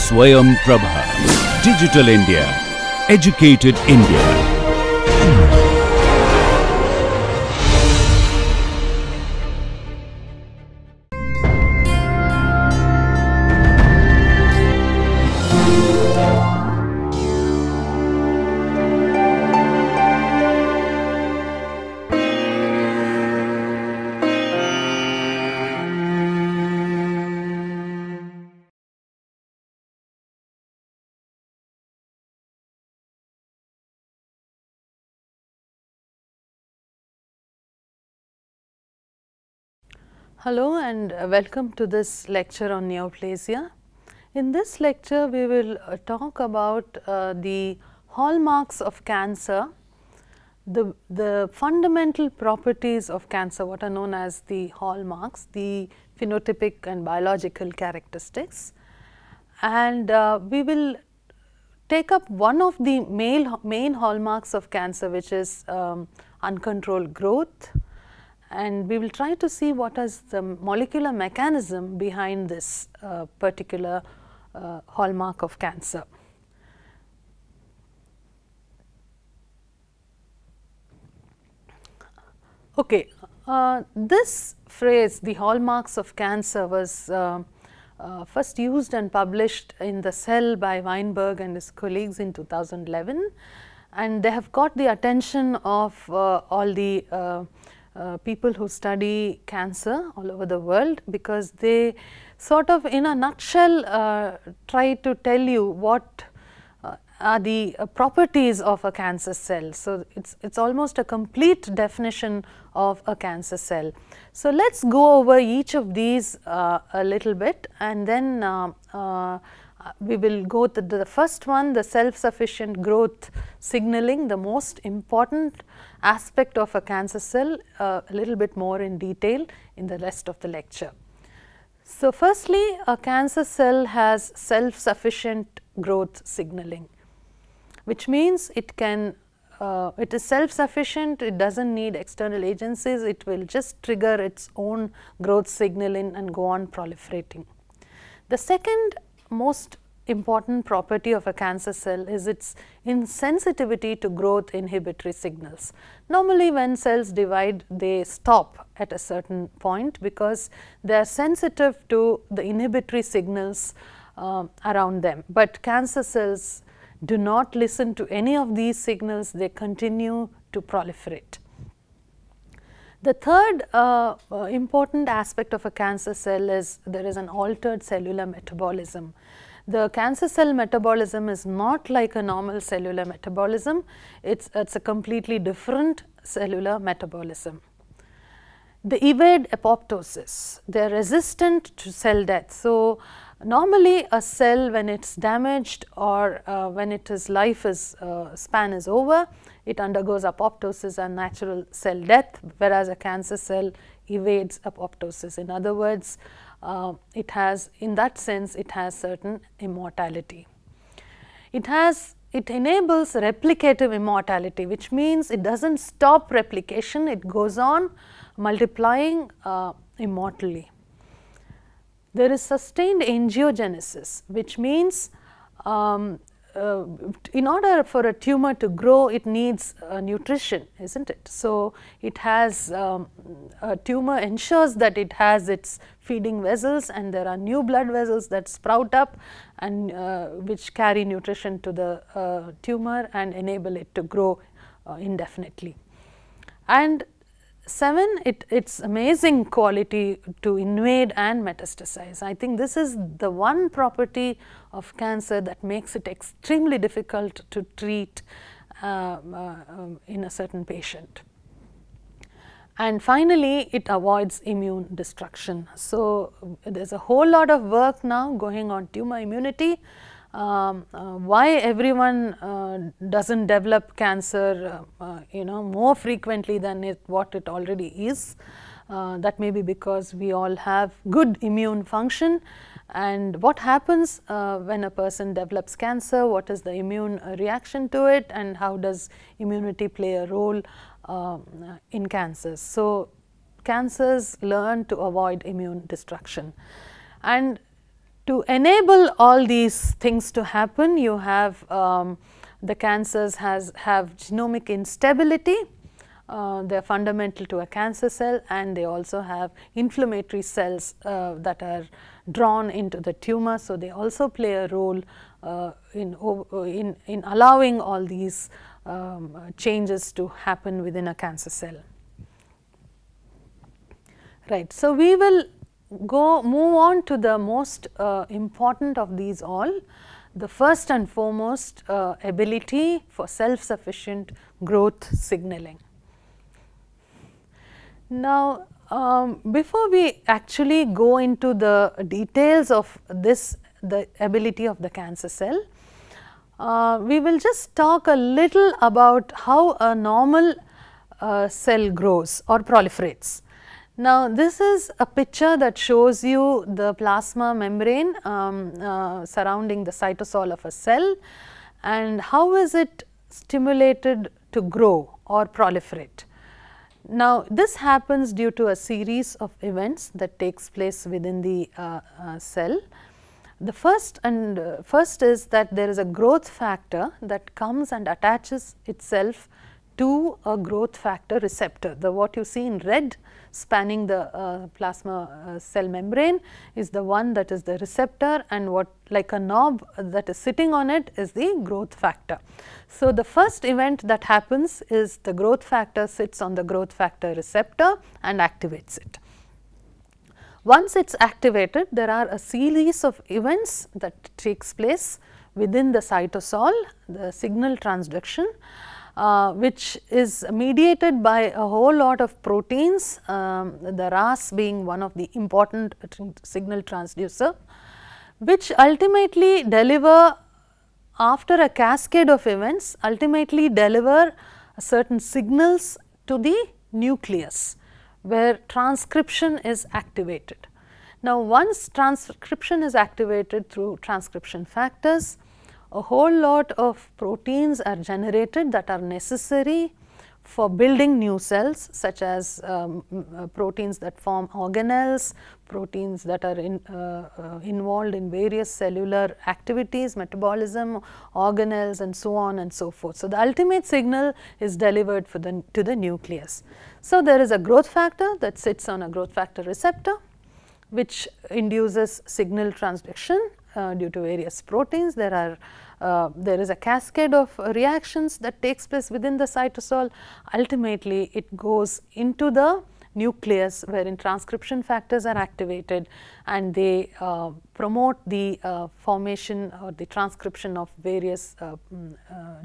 Swayam Prabha. Digital India. Educated India. Hello and welcome to this lecture on neoplasia. In this lecture, we will talk about the hallmarks of cancer, the fundamental properties of cancer, what are known as the hallmarks, the phenotypic and biological characteristics. And we will take up one of the main hallmarks of cancer, which is uncontrolled growth. And we will try to see what is the molecular mechanism behind this particular hallmark of cancer. Okay, this phrase, the hallmarks of cancer, was first used and published in the Cell by Weinberg and his colleagues in 2011, and they have got the attention of all the people who study cancer all over the world, because they sort of in a nutshell try to tell you what are the properties of a cancer cell. So, it's almost a complete definition of a cancer cell. So, let us go over each of these a little bit, and then we will go to the first one, the self-sufficient growth signaling, the most important aspect of a cancer cell, a little bit more in detail in the rest of the lecture. So, firstly, a cancer cell has self-sufficient growth signaling, which means it can it is self-sufficient, it does not need external agencies, it will just trigger its own growth signaling and go on proliferating. The second most important property of a cancer cell is its insensitivity to growth inhibitory signals. Normally, when cells divide, they stop at a certain point because they are sensitive to the inhibitory signals around them, but cancer cells do not listen to any of these signals, they continue to proliferate. The third important aspect of a cancer cell is there is an altered cellular metabolism. The cancer cell metabolism is not like a normal cellular metabolism, it's a completely different cellular metabolism. They evade apoptosis, they are resistant to cell death. So, normally a cell, when it is damaged or when its life span is over, it undergoes apoptosis and natural cell death, whereas a cancer cell evades apoptosis. In other words, it has, in that sense, it has certain immortality. It enables replicative immortality, which means it does not stop replication, it goes on multiplying immortally. There is sustained angiogenesis, which means in order for a tumor to grow, it needs nutrition, isn't it? So, it has a tumor ensures that it has its feeding vessels, and there are new blood vessels that sprout up and which carry nutrition to the tumor and enable it to grow indefinitely. And 7, its amazing quality to invade and metastasize. I think this is the one property of cancer that makes it extremely difficult to treat in a certain patient. And finally, it avoids immune destruction. So, there is a whole lot of work now going on tumor immunity. Why everyone does not develop cancer more frequently than what it already is. That may be because we all have good immune function, and what happens when a person develops cancer, what is the immune reaction to it, and how does immunity play a role in cancers. So, cancers learn to avoid immune destruction, and To enable all these things to happen, you have the cancers have genomic instability. They are fundamental to a cancer cell, and they also have inflammatory cells that are drawn into the tumor. So, they also play a role in allowing all these changes to happen within a cancer cell. Right. So, we will move on to the most important of these all, the first and foremost ability for self-sufficient growth signaling. Now, before we actually go into the details of this, the ability of the cancer cell, we will just talk a little about how a normal cell grows or proliferates. Now, this is a picture that shows you the plasma membrane surrounding the cytosol of a cell, and how is it stimulated to grow or proliferate. Now, this happens due to a series of events that takes place within the cell. The first is that there is a growth factor that comes and attaches itself to a growth factor receptor. The what you see in red spanning the plasma cell membrane is the one that is the receptor, and what like a knob that is sitting on it is the growth factor. So, the first event that happens is the growth factor sits on the growth factor receptor and activates it. Once it is activated, there are a series of events that takes place within the cytosol, the signal transduction, which is mediated by a whole lot of proteins, the RAS being one of the important signal transducer, which ultimately deliver, after a cascade of events, ultimately deliver certain signals to the nucleus, where transcription is activated. Now, once transcription is activated through transcription factors, a whole lot of proteins are generated that are necessary for building new cells, such as proteins that form organelles, proteins that are involved in various cellular activities, metabolism, organelles, and so on and so forth. So, the ultimate signal is delivered to the nucleus. So, there is a growth factor that sits on a growth factor receptor, which induces signal transduction due to various proteins. There is a cascade of reactions that takes place within the cytosol. Ultimately, it goes into the nucleus, wherein transcription factors are activated, and they promote the formation or the transcription of various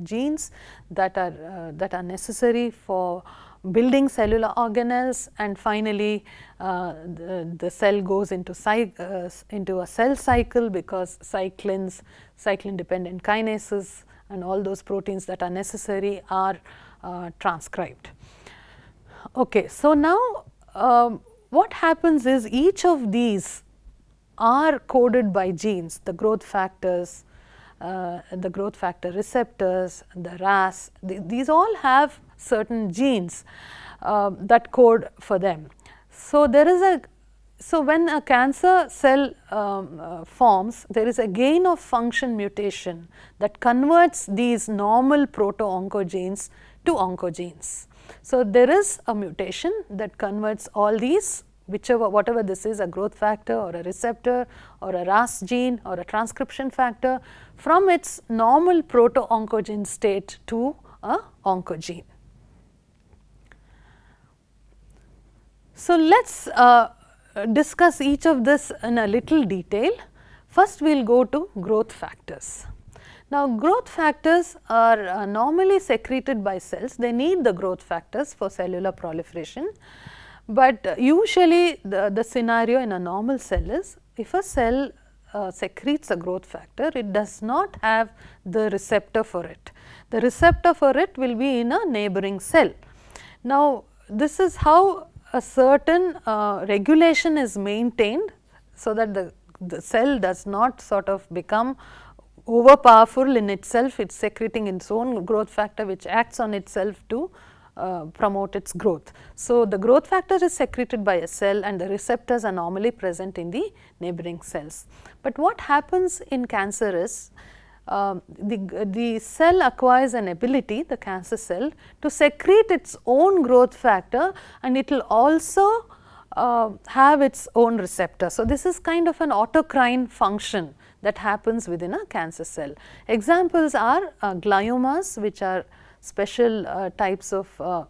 genes that are necessary for building cellular organelles, and finally, the cell goes into a cell cycle, because cyclin dependent kinases and all those proteins that are necessary are transcribed. Okay, so now what happens is each of these are coded by genes, the growth factors, the growth factor receptors, the RAS, these all have certain genes that code for them. So, when a cancer cell forms, there is a gain of function mutation that converts these normal proto-oncogenes to oncogenes. So, there is a mutation that converts all these, whatever this is, a growth factor or a receptor or a RAS gene or a transcription factor, from its normal proto-oncogene state to a oncogene. So, let us discuss each of this in a little detail. First, we will go to growth factors. Now, growth factors are normally secreted by cells. They need the growth factors for cellular proliferation, but usually the scenario in a normal cell is, if a cell secretes a growth factor, it does not have the receptor for it. The receptor for it will be in a neighboring cell. Now, this is how a certain regulation is maintained, so that the cell does not sort of become overpowerful in itself. It is secreting its own growth factor, which acts on itself to promote its growth. So, the growth factor is secreted by a cell and the receptors are normally present in the neighboring cells. But what happens in cancer is the cell acquires an ability, the cancer cell, to secrete its own growth factor, and it will also have its own receptor. So, this is kind of an autocrine function that happens within a cancer cell. Examples are gliomas, which are special types of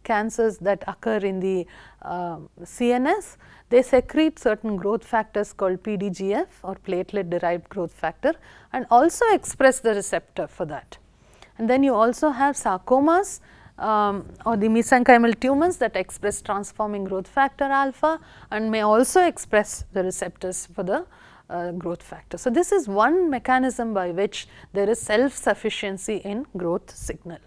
cancers that occur in the CNS. They secrete certain growth factors called PDGF or platelet derived growth factor, and also express the receptor for that. And then you also have sarcomas or the mesenchymal tumors that express transforming growth factor alpha and may also express the receptors for the growth factor. So, this is one mechanism by which there is self-sufficiency in growth signal.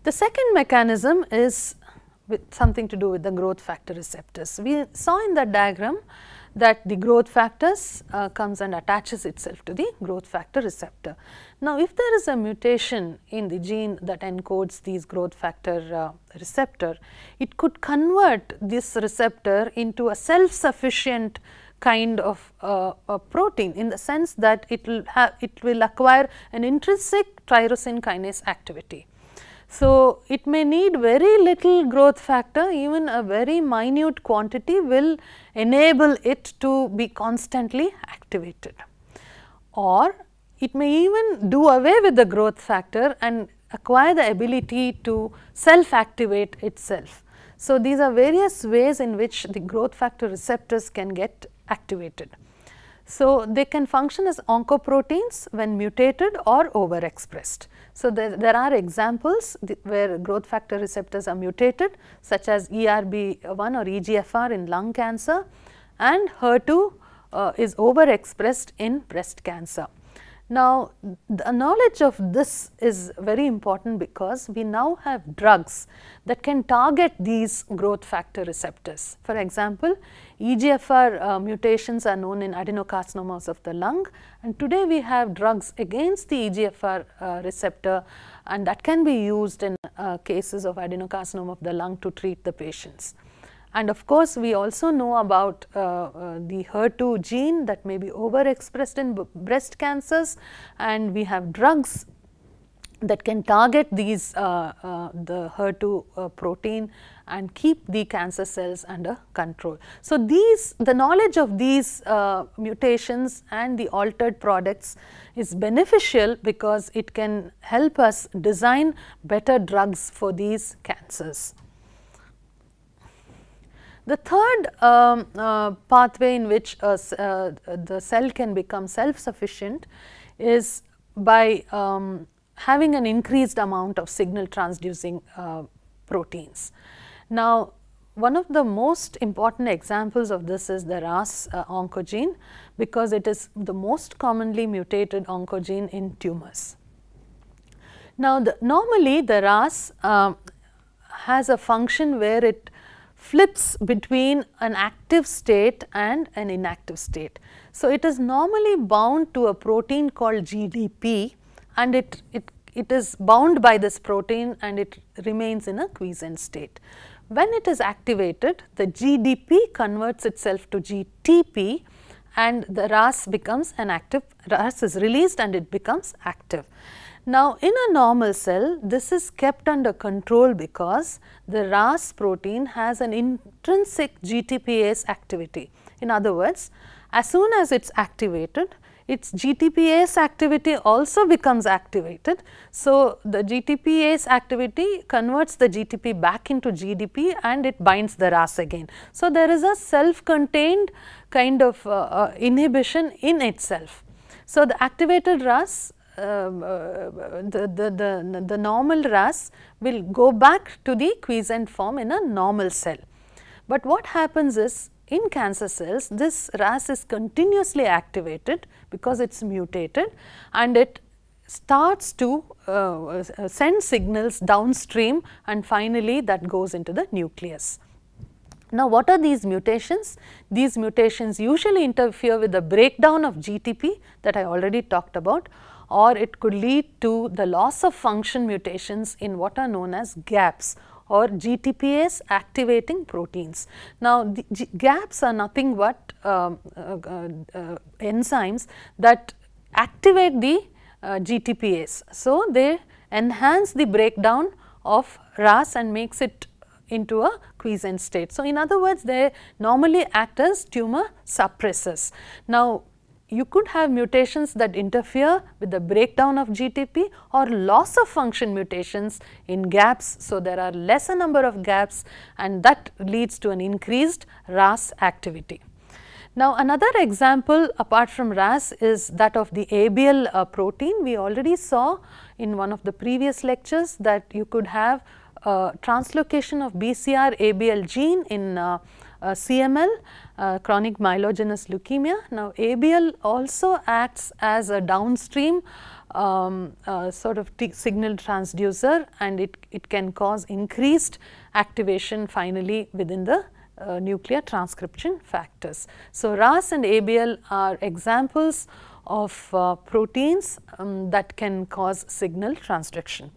The second mechanism is with something to do with the growth factor receptors. We saw in that diagram that the growth factors comes and attaches itself to the growth factor receptor. Now, if there is a mutation in the gene that encodes these growth factor receptor, it could convert this receptor into a self-sufficient kind of a protein, in the sense that it will acquire an intrinsic tyrosine kinase activity. So, it may need very little growth factor, even a very minute quantity will enable it to be constantly activated, or it may even do away with the growth factor and acquire the ability to self-activate itself. So, these are various ways in which the growth factor receptors can get activated. So, they can function as oncoproteins when mutated or overexpressed. So, there are examples where growth factor receptors are mutated, such as ERB1 or EGFR in lung cancer, and HER2 is overexpressed in breast cancer. Now, the knowledge of this is very important because we now have drugs that can target these growth factor receptors. For example, EGFR mutations are known in adenocarcinomas of the lung, and today we have drugs against the EGFR receptor, and that can be used in cases of adenocarcinoma of the lung to treat the patients. And of course, we also know about the HER2 gene that may be overexpressed in breast cancers, and we have drugs that can target these the HER2 protein and keep the cancer cells under control. So, the knowledge of these mutations and the altered products is beneficial because it can help us design better drugs for these cancers. The third pathway in which the cell can become self-sufficient is by having an increased amount of signal transducing proteins. Now, one of the most important examples of this is the RAS oncogene, because it is the most commonly mutated oncogene in tumors. Now, normally the RAS has a function where it flips between an active state and an inactive state. So, it is normally bound to a protein called GDP, and it is bound by this protein and it remains in a quiescent state. When it is activated, the GDP converts itself to GTP and the RAS becomes an active, RAS is released and it becomes active. Now, in a normal cell, this is kept under control because the RAS protein has an intrinsic GTPase activity. In other words, as soon as it is activated, its GTPase activity also becomes activated. So, the GTPase activity converts the GTP back into GDP and it binds the RAS again. So, there is a self-contained kind of inhibition in itself. So, the activated RAS, the normal RAS will go back to the quiescent form in a normal cell. But what happens is, in cancer cells, this RAS is continuously activated because it is mutated and it starts to send signals downstream, and finally that goes into the nucleus. Now, what are these mutations? These mutations usually interfere with the breakdown of GTP that I already talked about, or it could lead to the loss of function mutations in what are known as gaps or GTPase activating proteins. Now, the gaps are nothing but enzymes that activate the GTPase. So, they enhance the breakdown of RAS and makes it into a quiescent state. So, in other words, they normally act as tumor suppressors. Now, you could have mutations that interfere with the breakdown of GTP or loss of function mutations in gaps. So, there are lesser number of gaps and that leads to an increased RAS activity. Now, another example apart from RAS is that of the ABL protein. We already saw in one of the previous lectures that you could have translocation of BCR-ABL gene in CML, chronic myelogenous leukemia. Now, ABL also acts as a downstream sort of signal transducer, and it can cause increased activation finally within the nuclear transcription factors. So, RAS and ABL are examples of proteins that can cause signal transduction.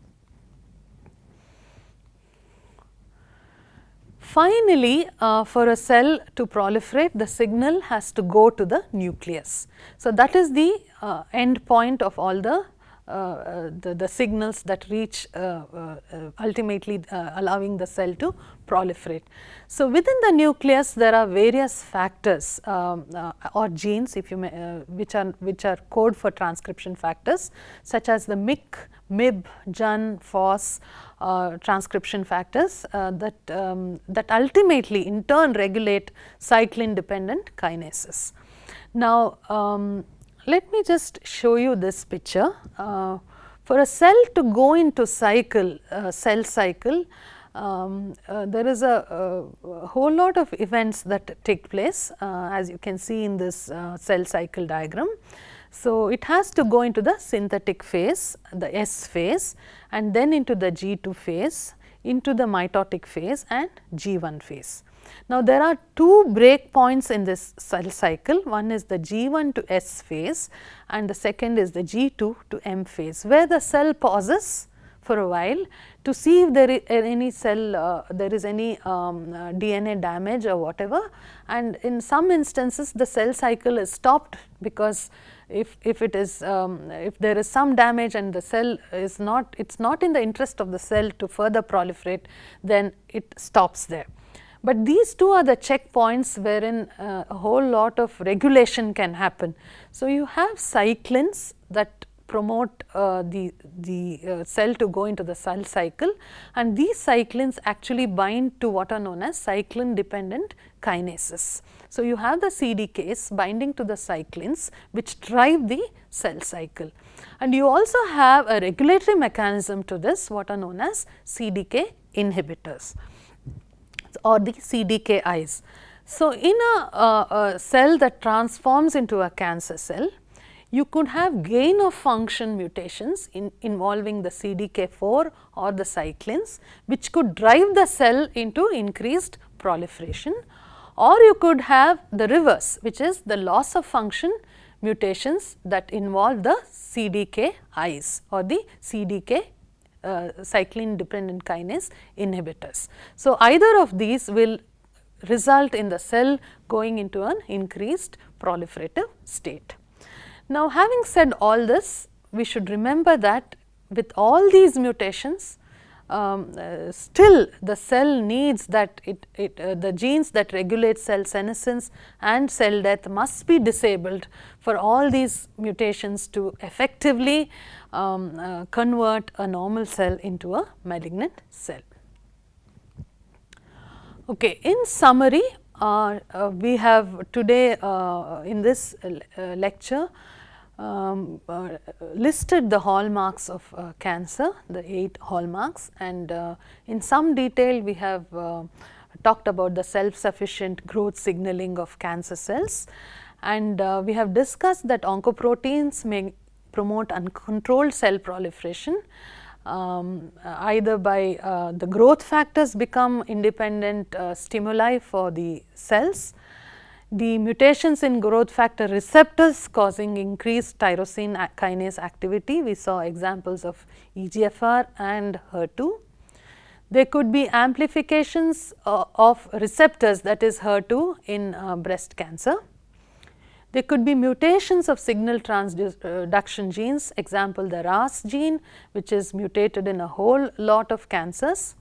Finally, for a cell to proliferate, the signal has to go to the nucleus. So, that is the end point of all the signals that reach ultimately allowing the cell to proliferate. So, within the nucleus there are various factors or genes if you may, which are code for transcription factors such as the MYC, MYB, JUN, FOS transcription factors that ultimately in turn regulate cyclin dependent kinases. Now, let me just show you this picture. For a cell to go into cycle, cell cycle, there is a whole lot of events that take place as you can see in this cell cycle diagram. So, it has to go into the synthetic phase, the S phase, and then into the G2 phase, into the mitotic phase and G1 phase. Now, there are two break points in this cell cycle. One is the G1 to S phase and the second is the G2 to M phase, where the cell pauses for a while to see if there is any DNA damage or whatever, and in some instances the cell cycle is stopped because if it is if there is some damage and the cell is not, it is not in the interest of the cell to further proliferate, then it stops there. But these two are the checkpoints wherein a whole lot of regulation can happen. So, you have cyclins that promote the cell to go into the cell cycle, and these cyclins actually bind to what are known as cyclin dependent kinases. So, you have the CDKs binding to the cyclins which drive the cell cycle, and you also have a regulatory mechanism to this, what are known as CDK inhibitors or the CDKIs. So, in a cell that transforms into a cancer cell, you could have gain of function mutations involving the CDK4 or the cyclins, which could drive the cell into increased proliferation, or you could have the reverse, which is the loss of function mutations that involve the CDKIs or the CDK cyclin dependent kinase inhibitors. So, either of these will result in the cell going into an increased proliferative state. Now, having said all this, we should remember that with all these mutations, still the cell needs that the genes that regulate cell senescence and cell death must be disabled for all these mutations to effectively convert a normal cell into a malignant cell. Okay, in summary, we have today in this lecture listed the hallmarks of cancer, the 8 hallmarks, and in some detail we have talked about the self-sufficient growth signaling of cancer cells, and we have discussed that oncoproteins may promote uncontrolled cell proliferation either by the growth factors become independent stimuli for the cells. the mutations in growth factor receptors causing increased tyrosine kinase activity. We saw examples of EGFR and HER2. There could be amplifications of receptors, that is HER2, in breast cancer. There could be mutations of signal transduction genes, example the RAS gene, which is mutated in a whole lot of cancers.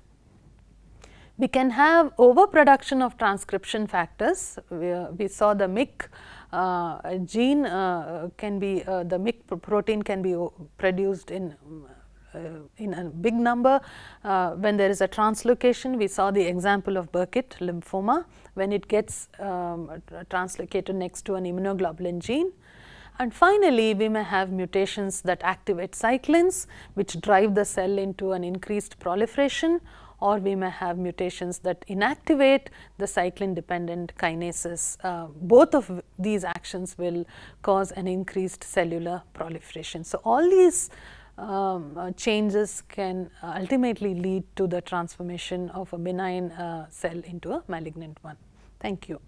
We can have overproduction of transcription factors. We saw the MYC gene can be, the MYC protein can be produced in a big number. When there is a translocation, we saw the example of Burkitt lymphoma, when it gets translocated next to an immunoglobulin gene. And finally, we may have mutations that activate cyclins, which drive the cell into an increased proliferation, or we may have mutations that inactivate the cyclin dependent kinases. Both of these actions will cause an increased cellular proliferation. So, all these changes can ultimately lead to the transformation of a benign cell into a malignant one. Thank you.